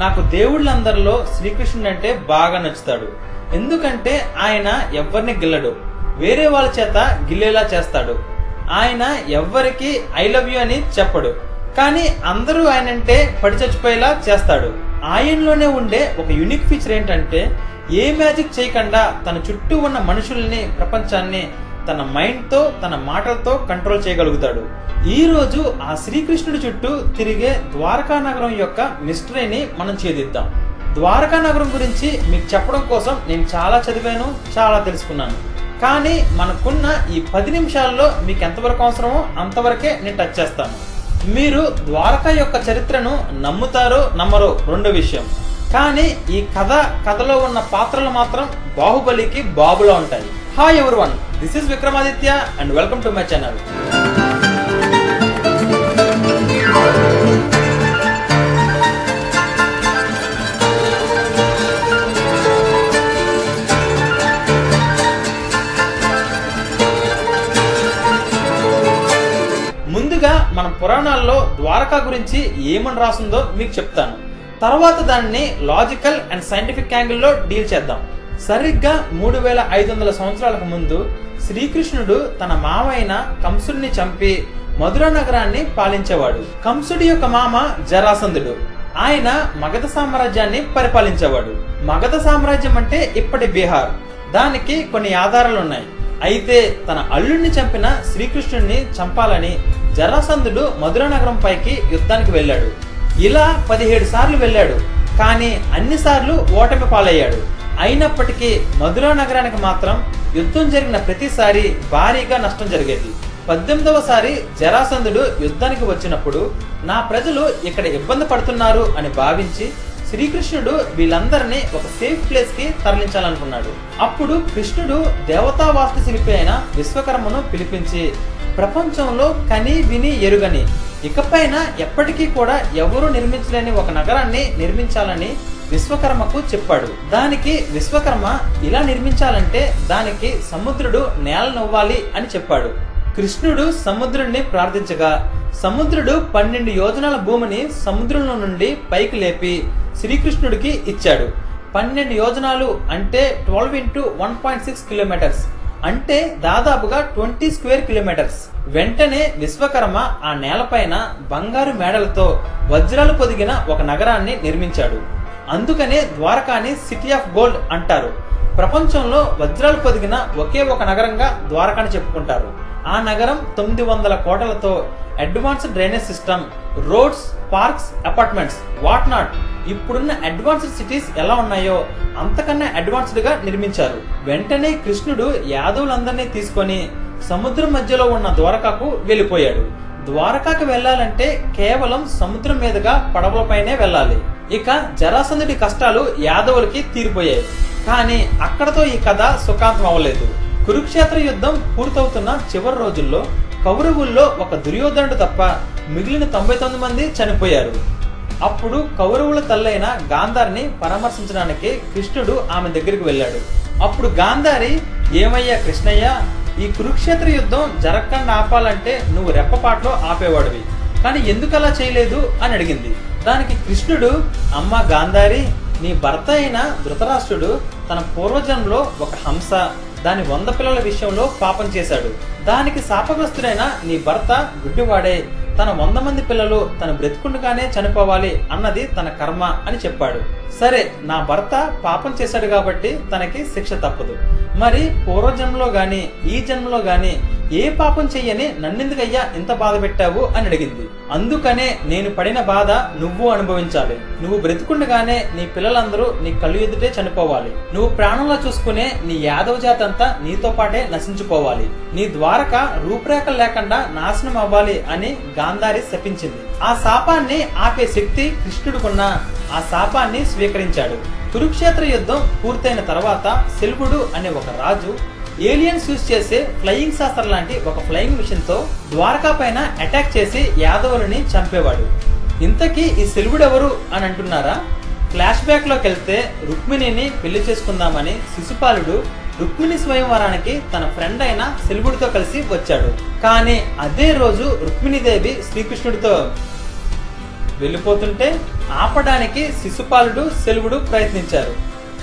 నాకు దేవుళ్ళందరిలో శ్రీకృష్ణుడు అంటే బాగా నచ్చుతాడు. ఎందుకంటే ఆయన ఎవరిని గిల్లడు, వేరే వాళ్ళ చేత గిల్లేలా చేస్తాడు. ఆయన ఎవ్వరికి ఐ లవ్ యూ అని చెప్పడు, కానీ అందరూ ఆయనంటే పడి చచ్చిపోయేలా చేస్తాడు. ఆయనలోనే ఉండే ఒక యూనిక్ ఫీచర్ ఏంటంటే ఏ మ్యాజిక్ చేయకుండా తన చుట్టూ ఉన్న మనుషుల్ని, ప్రపంచాన్ని తన మైండ్ తో, తన మాటలతో కంట్రోల్ చేయగలుగుతాడు. ఈ రోజు ఆ శ్రీకృష్ణుడి చుట్టూ తిరిగే ద్వారకా నగరం యొక్క మిస్టరీని మనం ఛేదిద్దాం. ద్వారకా నగరం గురించి మీకు చెప్పడం కోసం నేను చాలా చదివాను, చాలా తెలుసుకున్నాను. కానీ మనకున్న ఈ 10 నిమిషాల్లో మీకు ఎంతవరకు అవసరమో అంతవరకే నేను టచ్ చేస్తాను. మీరు ద్వారకా యొక్క చరిత్రను నమ్ముతారో నమ్మరో రెండో విషయం. కానీ ఈ కథలో ఉన్న పాత్రలు మాత్రం బాహుబలికి బాబులా ఉంటాయి. Hi everyone, this is Vikramaditya and welcome to my channel. ముందుగా మన పురాణాల్లో ద్వారకా గురించి ఏమని రాసిందో మీకు చెప్తాను. తర్వాత దాన్ని లాజికల్ అండ్ సైంటిఫిక్ యాంగిల్లో డీల్ చేద్దాం. సరిగ్గా 3500 సంవత్సరాలకు ముందు శ్రీకృష్ణుడు తన మామైన కంసుడిని చంపి మధుర నగరాన్ని పాలించేవాడు. కంసుడి యొక్క మామ జరాసంధుడు. ఆయన మగధ సామ్రాజ్యాన్ని పరిపాలించేవాడు. మగధ సామ్రాజ్యం అంటే ఇప్పటి బీహార్. దానికి కొన్ని ఆధారాలు ఉన్నాయి. అయితే తన అల్లుడిని చంపిన శ్రీకృష్ణుడిని చంపాలని జరాసంధుడు మధుర నగరం పైకి యుద్ధానికి వెళ్ళాడు. ఇలా 17 సార్లు వెళ్ళాడు, కానీ అన్ని సార్లు ఓటమి పాలయ్యాడు. అయినప్పటికీ మధుర నగరానికి మాత్రం యుద్ధం జరిగిన ప్రతిసారి భారీగా నష్టం జరిగేది. 18వ సారి జరాసంధుడు యుద్ధానికి వచ్చినప్పుడు నా ప్రజలు ఇక్కడ ఇబ్బంది పడుతున్నారు అని భావించి శ్రీకృష్ణుడు వీళ్ళందరినీ ఒక సేఫ్ ప్లేస్ కి తరలించాలనుకున్నాడు. అప్పుడు కృష్ణుడు దేవతా వాస్తు శిల్పి అయిన విశ్వకర్మను పిలిపించి ప్రపంచంలో కని విని ఎరుగని, ఇకపైన ఎప్పటికీ కూడా ఎవరూ నిర్మించలేని ఒక నగరాన్ని నిర్మించాలని విశ్వకర్మకు చెప్పాడు. దానికి విశ్వకర్మ ఇలా నిర్మించాలంటే దానికి సముద్రుడు నేలనివ్వాలి అని చెప్పాడు. కృష్ణుడు సముద్రుడిని ప్రార్థించగా సముద్రుడు 12 యోజనాల భూమిని సముద్రంలో నుండి పైకి లేపి శ్రీకృష్ణుడికి ఇచ్చాడు. 12 యోజనాలు అంటే 12 × 1.6 కిలోమీటర్స్, అంటే దాదాపుగా 20 స్క్వేర్ కిలోమీటర్స్. వెంటనే విశ్వకర్మ ఆ నేలపైన బంగారు మేడలతో వజ్రాలు పొదిగిన ఒక నగరాన్ని నిర్మించాడు. అందుకనే ద్వారకాని సిటీ ఆఫ్ గోల్డ్ అంటారు. ప్రపంచంలో వజ్రాలు పొదిగిన ఒకే ఒక నగరంగా ద్వారకాని చెప్పుకుంటారు. ఆ నగరం 900 కోటలతో advanced drainage system, roads, parks, apartments, what not ఇప్పుడున్న అడ్వాన్స్డ్ సిటీస్ ఎలా ఉన్నాయో అంతకన్నా అడ్వాన్స్డ్ గా నిర్మించారు. వెంటనే కృష్ణుడు యాదవులందరినీ తీసుకొని సముద్రం మధ్యలో ఉన్న ద్వారకాకు వెళ్లిపోయాడు. ద్వారకాకు వెళ్లాలంటే కేవలం సముద్రం మీదుగా పడవలపైనే వెళ్ళాలి. ఇక జరాసంధుడి కష్టాలు యాదవులకి తీరిపోయాయి. కానీ అక్కడతో ఈ కథ సుఖాంతం అవ్వలేదు. కురుక్షేత్ర యుద్ధం పూర్తవుతున్న చివరి రోజుల్లో కౌరవుల్లో ఒక దుర్యోధనుడు తప్ప మిగిలిన 99 మంది చనిపోయారు. అప్పుడు కౌరవుల తల్లైన గాంధారిని పరామర్శించడానికి కృష్ణుడు ఆమె దగ్గరికి వెళ్ళాడు. అప్పుడు గాంధారి, ఏమయ్యా కృష్ణయ్య, ఈ కురుక్షేత్ర యుద్ధం జరగకుండా ఆపాలంటే నువ్వు రెప్పపాట్లో ఆపేవాడివి, కానీ ఎందుకలా చేయలేదు అని అడిగింది. దానికి కృష్ణుడు, అమ్మ గాంధారి, నీ భర్త అయిన ధృతరాష్ట్రుడు తన పూర్వజన్మలో ఒక హంస, దాని 100 పిల్లల విషయంలో పాపం చేశాడు. దానికి శాపగ్రస్తుడైన నీ భర్త గుడ్డివాడే, తన 100 మంది పిల్లలు తన బ్రతికుండగానే చనిపోవాలి అన్నది తన కర్మ అని చెప్పాడు. సరే, నా భర్త పాపం చేశాడు కాబట్టి తనకి శిక్ష తప్పదు. మరి పూర్వజన్మలో గాని ఈ జన్మలో గాని ఏ పాపం చెయ్యని నన్నెందుకయ్యా ఇంత బాధ పెట్టావు అని అడిగింది. అందుకనే నేను పడిన బాధ నువ్వు అనుభవించాలి. నువ్వు బ్రతికుండగానే నీ పిల్లలందరూ నీ కళ్ళు ఎదుటే చనిపోవాలి. నువ్వు ప్రాణంలో చూసుకునే నీ యాదవ జాతి అంతా నీతో పాటే నశించిపోవాలి. నీ ద్వారక రూపురేఖలు లేకుండా నాశనం అవ్వాలి అని గాంధారి శపించింది. ఆ శాపాన్ని ఆపే శక్తి కృష్ణుడుకున్న ఆ శాపాన్ని స్వీకరించాడు. కురుక్షేత్ర యుద్ధం పూర్తయిన తర్వాత శల్వుడు అనే ఒక రాజు ఏలియన్స్ యూజ్ చేసే ఫ్లయింగ్ సాసర్ లాంటి ఒక ఫ్లయింగ్ మిషన్ తో ద్వారకా పైన అటాక్ చేసి యాదవులని చంపేవాడు. ఇంతకీ ఈ శల్వుడు ఎవరు అని అంటున్నారా? ఫ్లాష్ బ్యాక్ లోకి వెళ్తే రుక్మిణిని పెళ్లి చేసుకుందామని శిశుపాలుడు రుక్మిణి స్వయంవరానికి తన ఫ్రెండ్ అయిన శల్వుడితో కలిసి వచ్చాడు. కానీ అదే రోజు రుక్మిణీదేవి శ్రీకృష్ణుడితో వెళ్ళిపోతుంటే ఆపడానికి శిశుపాలుడు శల్యుడు ప్రయత్నించారు.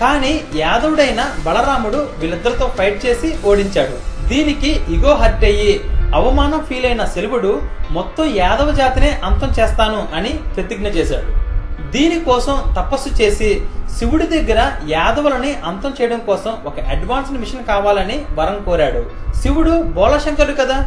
కానీ యాదవుడైన బలరాముడు వీళ్ళిద్దరితో ఫైట్ చేసి ఓడించాడు. దీనికి ఇగో హర్ట్ అయ్యి అవమానం ఫీల్ అయిన శల్యుడు మొత్తం యాదవ జాతినే అంతం చేస్తాను అని ప్రతిజ్ఞ చేశాడు. దీనికోసం తపస్సు చేసి శివుడి దగ్గర యాదవులని అంతం చేయడం కోసం ఒక అడ్వాన్స్డ్ మిషన్ కావాలని వరం కోరాడు. శివుడు బోళశంకరుడు కదా,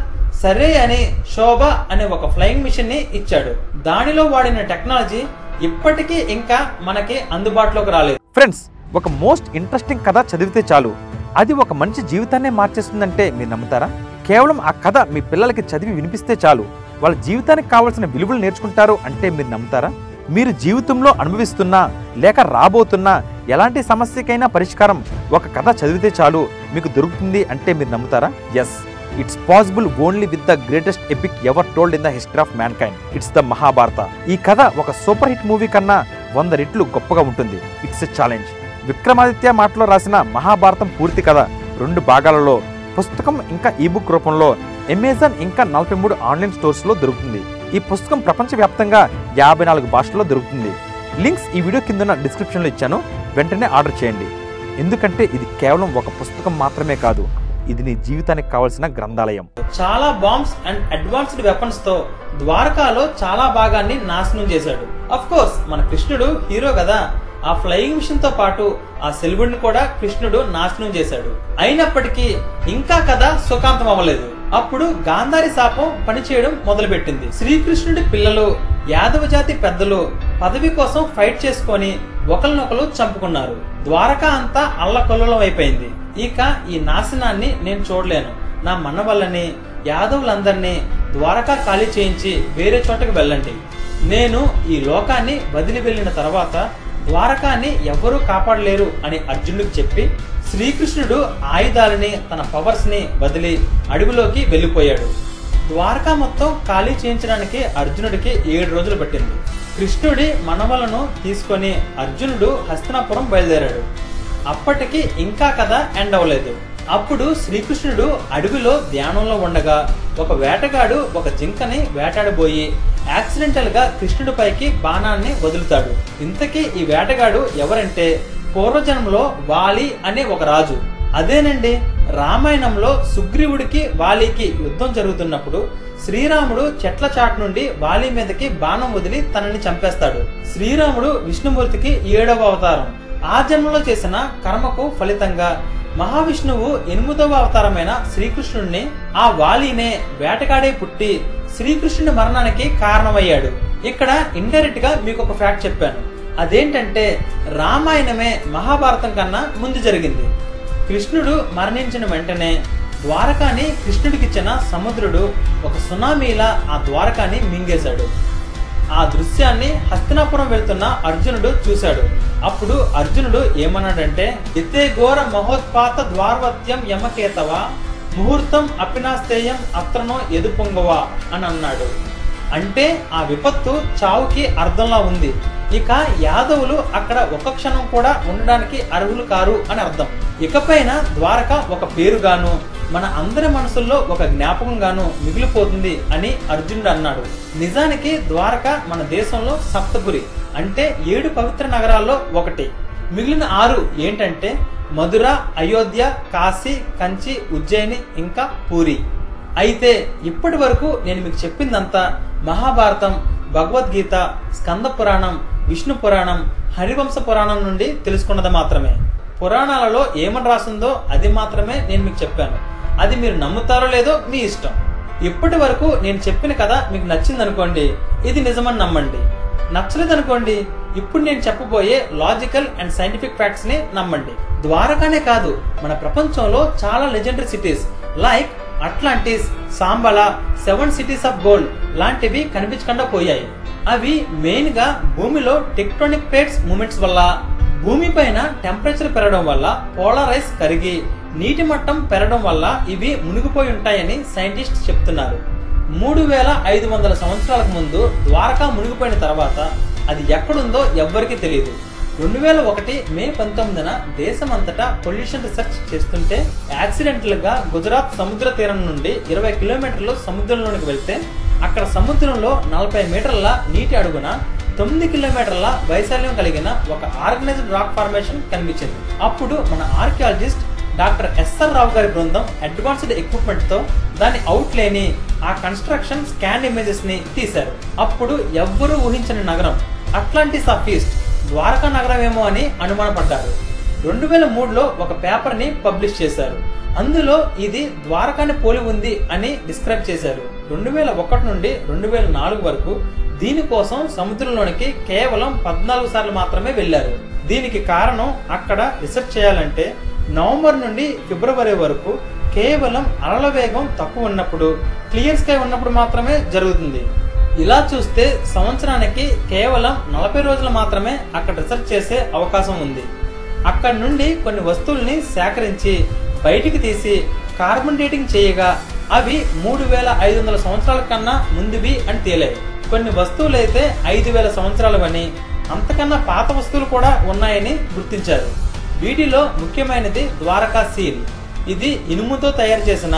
సరే అని శోభ అనే ఒక ఫ్లయింగ్ మిషన్ ని ఇచ్చాడు. దానిలో వాడిన టెక్నాలజీ ఇప్పటికీ ఇంకా మనకి అందుబాటులోకి రాలేదు. ఫ్రెండ్స్, ఒక మోస్ట్ ఇంట్రెస్టింగ్ కథ చదివితే చాలు అది ఒక మనిషి జీవితాన్నే మార్చేస్తుందంటే మీరు నమ్ముతారా? కేవలం ఆ కథ మీ పిల్లలకి చదివి వినిపిస్తే చాలు వాళ్ళ జీవితానికి కావాల్సిన విలువలు నేర్చుకుంటారు అంటే మీరు నమ్ముతారా? మీరు జీవితంలో అనుభవిస్తున్నా లేక రాబోతున్నా ఎలాంటి సమస్యకైనా పరిష్కారం ఒక కథ చదివితే చాలు మీకు దొరుకుతుంది అంటే మీరు నమ్ముతారా? Yes, it's possible only with the greatest epic ever told in the history of mankind. It's the Mahabharata. ఈ కథ ఒక సూపర్ హిట్ మూవీ కన్నా 100 రెట్లు గొప్పగా ఉంటుంది. It's a challenge. విక్రమాదిత్య మాటలో రాసిన మహాభారతం పూర్తి కథ 2 భాగాలలో పుస్తకం ఇంకా ఈబుక్ రూపంలో అమెజాన్ ఇంకా 43 ఆన్లైన్ స్టోర్స్ లో దొరుకుతుంది. ఈ పుస్తకం ప్రపంచవ్యాప్తంగా 54 భాషల్లో దొరుకుతుంది. లింక్స్ ఈ వీడియో కింద డిస్క్రిప్షన్ లో ఇచ్చాను, వెంటనే ఆర్డర్ చేయండి. ఎందుకంటే ఇది కేవలం ఒక పుస్తకం మాత్రమే కాదు, ఇది నీ జీవితానికి కావాల్సిన గ్రంథాలయం. చాలా బాంబ్స్ అండ్ అడ్వాన్స్డ్ వెపన్స్ తో ద్వారకాలో చాలా భాగాన్ని నాశనం చేశాడు. అఫ్ కోర్స్ మన కృష్ణుడు హీరో కదా, ఆ ఫ్లయింగ్ మిషన్ తో పాటు ఆ శల్యుడిని కూడా కృష్ణుడు నాశనం చేశాడు. అయినప్పటికీ ఇంకా కథ సుఖాంతం అవ్వలేదు. అప్పుడు గాంధారి శాపం పనిచేయడం మొదలుపెట్టింది. శ్రీకృష్ణుడి పిల్లలు యాదవ జాతి పెద్దలు పదవి కోసం ఫైట్ చేసుకొని ఒకరినొకరు చంపుకున్నారు. ద్వారకా అంతా అల్లకల్లోలం అయిపోయింది. ఇక ఈ నాశనాన్ని నేను చూడలేను. నా మనవల్లని యాదవులందరినీ ద్వారకా ఖాళీ చేయించి వేరే చోటకి వెళ్ళండి. నేను ఈ లోకాన్ని వదిలి వెళ్ళిన తర్వాత ద్వారకాన్ని ఎవరూ కాపాడలేరు అని అర్జునుడికి చెప్పి శ్రీకృష్ణుడు ఆయుధాలని తన పవర్స్ ని వదిలి అడవిలోకి వెళ్లిపోయాడు. ద్వారకా మొత్తం ఖాళీ చేయించడానికి అర్జునుడికి 7 రోజులు పట్టింది. కృష్ణుడి మనవలను తీసుకొని అర్జునుడు హస్తినాపురం బయలుదేరాడు. అప్పటికి ఇంకా కథ ఎండ్ అవ్వలేదు. అప్పుడు శ్రీకృష్ణుడు అడవిలో ధ్యానంలో ఉండగా ఒక వేటగాడు ఒక జింకని వేటాడబోయి యాక్సిడెంటల్ గా కృష్ణుడి పైకి బాణాన్ని వదులుతాడు. ఇంతకీ ఈ వేటగాడు ఎవరంటే పూర్వజన్మలో వాలి అనే ఒక రాజు. అదేనండి, రామాయణంలో సుగ్రీవుడికి వాలికి యుద్ధం జరుగుతున్నప్పుడు శ్రీరాముడు చెట్ల చాటు నుండి వాలి మీదకి బాణం వదిలి తనని చంపేస్తాడు. శ్రీరాముడు విష్ణుమూర్తికి 7వ అవతారం. ఆ జన్మలో చేసిన కర్మకు ఫలితంగా మహావిష్ణువు 8వ అవతారమైన శ్రీకృష్ణుడిని ఆ వాలినే వేటగాడే పుట్టి శ్రీకృష్ణుడి మరణానికి కారణమయ్యాడు. ఇక్కడ ఇండైరెక్ట్ గా మీకు ఒక ఫ్యాక్ట్ చెప్పాను. అదేంటంటే రామాయణమే మహాభారతం కన్నా ముందు జరిగింది. కృష్ణుడు మరణించిన వెంటనే ద్వారకాని కృష్ణుడికిచ్చిన సముద్రుడు ఒక సునామీలా ఆ ద్వారకాని మింగేశాడు. ఆ దృశ్యాన్ని హస్తినాపురం వెళ్తున్న అర్జునుడు చూశాడు. అప్పుడు అర్జునుడు ఏమన్నాడంటే, ఇతే ఘోర మహోత్పాత ద్వారవత్యం యమకేతవ ముహూర్తం అపినాస్తేయం అత్రనో ఎదుపొంగవా అని అన్నాడు. అంటే ఆ విపత్తు చావుకి అర్థంలా ఉంది. ఇక యాదవులు అక్కడ ఒక క్షణం కూడా ఉండడానికి అర్హులు కారు అని అర్థం. ఇకపైన ద్వారక ఒక పేరుగాను మన అందరి మనసుల్లో ఒక జ్ఞాపకంగాను మిగిలిపోతుంది అని అర్జునుడు అన్నాడు. నిజానికి ద్వారక మన దేశంలో సప్తపురి అంటే 7 పవిత్ర నగరాల్లో ఒకటి. మిగిలిన 6 ఏంటంటే మధుర, అయోధ్య, కాశీ, కంచి, ఉజ్జయిని ఇంకా పూరి. అయితే ఇప్పటి వరకు నేను మీకు చెప్పిందంతా మహాభారతం, భగవద్గీత, స్కంద పురాణం, విష్ణు పురాణం, హరివంశ పురాణం నుండి తెలుసుకున్నది మాత్రమే. పురాణాలలో ఏమని రాసిందో అది మాత్రమే నేను మీకు చెప్పాను. అది మీరు నమ్ముతారో లేదో మీ ఇష్టం. ఇప్పటి వరకు నేను చెప్పిన కథ మీకు నచ్చింది అనుకోండి, ఇది నిజమని నమ్మండి. నచ్చలేదు అనుకోండి, ఇప్పుడు నేను చెప్పబోయే లాజికల్ అండ్ సైంటిఫిక్ ఫ్యాక్ట్స్ ని నమ్మండి. ద్వారకానే కాదు, మన ప్రపంచంలో చాలా legendary cities like Atlantis, Shambhala, 7 cities of gold లాంటివి కనిపించకుండా పోయాయి. అవి మెయిన్ గా భూమిలో టెక్టోనిక్ ప్లేట్స్ మూమెంట్స్ వల్ల, భూమి పైన టెంపరేచర్ పెరగడం వల్ల పోలార్ ఐస్ కరిగి నీటి మట్టం పెరగడం వల్ల ఇవి మునిగిపోయి ఉంటాయని సైంటిస్ట్ చెప్తున్నారు. 3500 సంవత్సరాలకు ముందు ద్వారకా మునిగిపోయిన తర్వాత అది ఎక్కడుందో ఎవ్వరికీ తెలియదు. 2001 మే 19న దేశమంతటా పొల్యూషన్ రీసెర్చ్ చేస్తుంటే యాక్సిడెంటల్ గా గుజరాత్ సముద్ర తీరం నుండి 20 కిలోమీటర్లు సముద్రంలోనికి వెళ్తే అక్కడ సముద్రంలో 40 మీటర్ల నీటి అడుగున 9 కిలోమీటర్ల వైశాల్యం కలిగిన ఒక ఆర్గనైజ్డ్ రాక్ ఫార్మేషన్ కనిపించింది. అప్పుడు మన ఆర్కియాలజిస్ట్ డాక్టర్ ఎస్ఆర్ రావు గారి బృందం అడ్వాన్స్డ్ ఎక్విప్మెంట్ తో దాని అవుట్లేని ఆ కన్స్ట్రక్షన్ స్కాన్ ఇమేజెస్ ని తీశారు. అప్పుడు ఎవ్వరూ ఊహించని నగరం అట్లాంటిస్ ఆఫ్ ఈస్ట్ ద్వారకా నగరం ఏమో అని అనుమానపడ్డారు. 2003లో ఒక పేపర్ ని పబ్లిష్ చేశారు. అందులో ఇది ద్వారకాని పోలి ఉంది అని డిస్క్రైబ్ చేశారు. 2001 నుండి 2004 వరకు దీనికోసం సముద్రంలోనికి కేవలం 14 సార్లు మాత్రమే వెళ్లారు. దీనికి కారణం అక్కడ రీసెర్చ్ చేయాలంటే నవంబర్ నుండి ఫిబ్రవరి వరకు కేవలం అలల వేగం తక్కువ ఉన్నప్పుడు, క్లియర్ స్కై ఉన్నప్పుడు మాత్రమే జరుగుతుంది. ఇలా చూస్తే సంవత్సరానికి కేవలం 40 రోజులు మాత్రమే అక్కడ రీసెర్చ్ చేసే అవకాశం ఉంది. అక్కడ నుండి కొన్ని వస్తువుల్ని సేకరించి బయటికి తీసి కార్బన్ డేటింగ్ చేయగా అవి 3500 సంవత్సరాల కన్నా ముందువి అని తేలాయి. కొన్ని వస్తువులైతే 5000 సంవత్సరాలవని, అంతకన్నా పాత వస్తువులు కూడా ఉన్నాయని గుర్తించారు. వీటిలో ముఖ్యమైనది ద్వారకా సీల్. ఇది ఇనుముతో తయారు చేసిన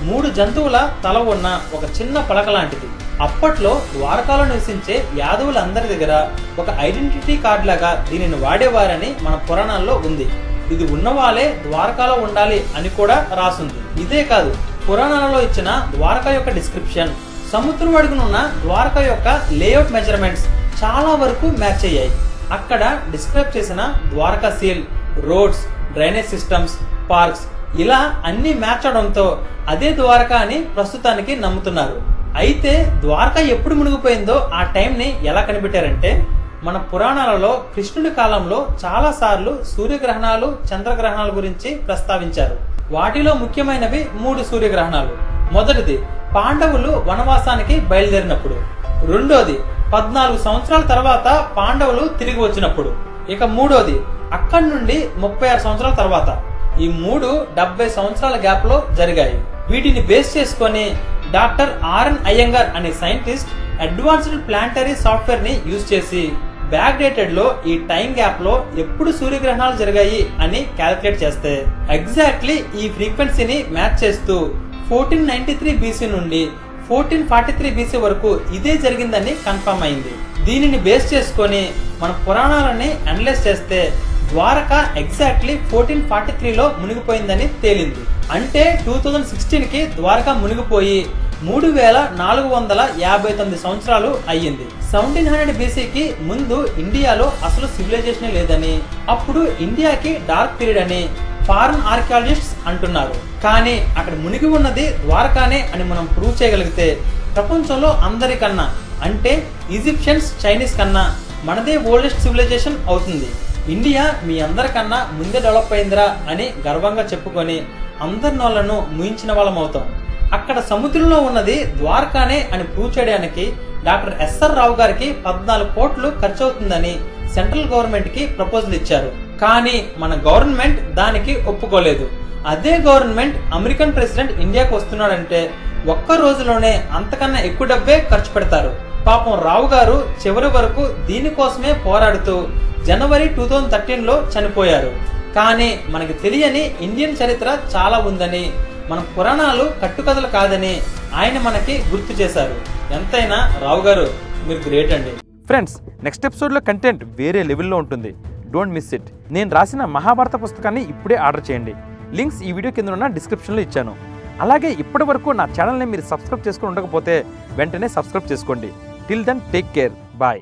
3 జంతువుల తల ఉన్న ఒక చిన్న పలక లాంటిది. అప్పట్లో ద్వారకాలో నివసించే యాదవులందరి దగ్గర ఒక ఐడెంటిటీ కార్డ్ లాగా దీనిని వాడేవారని మన పురాణాల్లో ఉంది. ఇది ఉన్నవాళ్ళే ద్వారకాలో ఉండాలి అని కూడా రాసుంది. ఇదే కాదు, పురాణాలలో ఇచ్చిన ద్వారకా యొక్క డిస్క్రిప్షన్, సముద్రం అడుగునున్న ద్వారకా యొక్క లేఅవుట్ మెజర్మెంట్స్ చాలా వరకు మ్యాచ్ అయ్యాయి. అక్కడ డిస్క్రైబ్ చేసిన Dwarka seal, roads, drainage systems, parks ఇలా అన్ని మ్యాచ్ అవడంతో అదే ద్వారకా అని ప్రస్తుతానికి నమ్ముతున్నారు. అయితే ద్వారకా ఎప్పుడు మునిగిపోయిందో ఆ టైం ని ఎలా కనిపెట్టారంటే, మన పురాణాలలో కృష్ణుడి కాలంలో చాలా సార్లు సూర్యగ్రహణాలు, చంద్రగ్రహణాల గురించి ప్రస్తావించారు. వాటిలో ముఖ్యమైనవి 3 సూర్యగ్రహణాలు. మొదటిది పాండవులు వనవాసానికి బయలుదేరినప్పుడు, రెండోది 14 సంవత్సరాల తర్వాత పాండవులు తిరిగి వచ్చినప్పుడు, ఇక మూడోది అక్కడి నుండి 36 సంవత్సరాల తర్వాత. ఈ 3 70 సంవత్సరాల గ్యాప్ లో జరిగాయి. వీటిని బేస్ చేసుకొని డాక్టర్ ఆర్ఎన్ అయ్యంగార్ అనే సైంటిస్ట్ అడ్వాన్స్డ్ ప్లాంటరీ సాఫ్ట్వేర్ ని యూజ్ చేసి బ్యాక్ డేటెడ్ లో ఈ టైం గ్యాప్ లో ఎప్పుడు సూర్యగ్రహణాలు జరిగాయి అని క్యాలిక్యులేట్ చేస్తే ఎగ్జాక్ట్లీ ఈ ఫ్రీక్వెన్సీని మ్యాచ్ చేస్తూ 1493 బీసీ నుండి 1443 బీసీ వరకు ఇదే జరిగిందని కన్ఫర్మ్ అయింది. దీనిని బేస్ చేసుకొని మన పురాణాలని అనలైజ్ చేస్తే ద్వారకా ఎగ్జాక్ట్లీ 1443లో మునిగిపోయిందని తేలింది. అంటే 2016 కి ద్వారకా మునిగిపోయి 3459 సంవత్సరాలు అయ్యింది. 1700 బీసీకి ముందు ఇండియాలో అసలు సివిలైజేషన్ లేదని, అప్పుడు ఇండియాకి డార్క్ పీరియడ్ అని ఫారెన్ ఆర్కియాలజిస్ట్స్ అంటున్నారు. కానీ అక్కడ మునిగి ఉన్నది ద్వారకానే అని మనం ప్రూవ్ చేయగలిగితే ప్రపంచంలో అందరికన్నా, అంటే ఈజిప్షియన్స్, చైనీస్ కన్నా మనదే ఓల్డెస్ట్ సివిలైజేషన్ అవుతుంది. ఇండియా మీ అందరికన్నా ముందే డెవలప్ అయిందిరా అని గర్వంగా చెప్పుకొని అందరి నోళ్లను ముయించిన వాళ్ళం అవుతాం. అక్కడ సముద్రంలో ఉన్నది ద్వారకానే అని ప్రూవ్ చేయడానికి డాక్టర్ ఎస్ఆర్ రావు గారికి 14 కోట్లు ఖర్చు అవుతుందని సెంట్రల్ గవర్నమెంట్ కి ప్రపోజల్ ఇచ్చారు. కానీ మన గవర్నమెంట్ దానికి ఒప్పుకోలేదు. అదే గవర్నమెంట్ అమెరికన్ ప్రెసిడెంట్ ఇండియాకు వస్తున్నాడంటే ఒక్క రోజులోనే అంతకన్నా ఎక్కువ డబ్బే ఖర్చు పెడతారు. పాపం రావు గారు చివరి వరకు దీనికోసమే పోరాడుతూ జనవరి 2013లో చనిపోయారు. కానీ మనకి తెలియని ఇండియన్ చరిత్ర చాలా ఉందని, మన పురాణాలు కట్టుకథలు కాదని ఆయన మనకి గుర్తు చేశారు. ఎంతైనా రావు గారు మీరు గ్రేట్ అండి. ఫ్రెండ్స్, నెక్స్ట్ ఎపిసోడ్లో కంటెంట్ వేరే లెవెల్లో ఉంటుంది. Don't miss it. నేను రాసిన మహాభారత పుస్తకాన్ని ఇప్పుడే ఆర్డర్ చేయండి. లింక్స్ ఈ వీడియో కింద ఉన్న డిస్క్రిప్షన్లో ఇచ్చాను. అలాగే ఇప్పటి వరకు నా ఛానల్ని మీరు సబ్స్క్రైబ్ చేసుకుని ఉండకపోతే వెంటనే సబ్స్క్రైబ్ చేసుకోండి. Till then take care. Bye.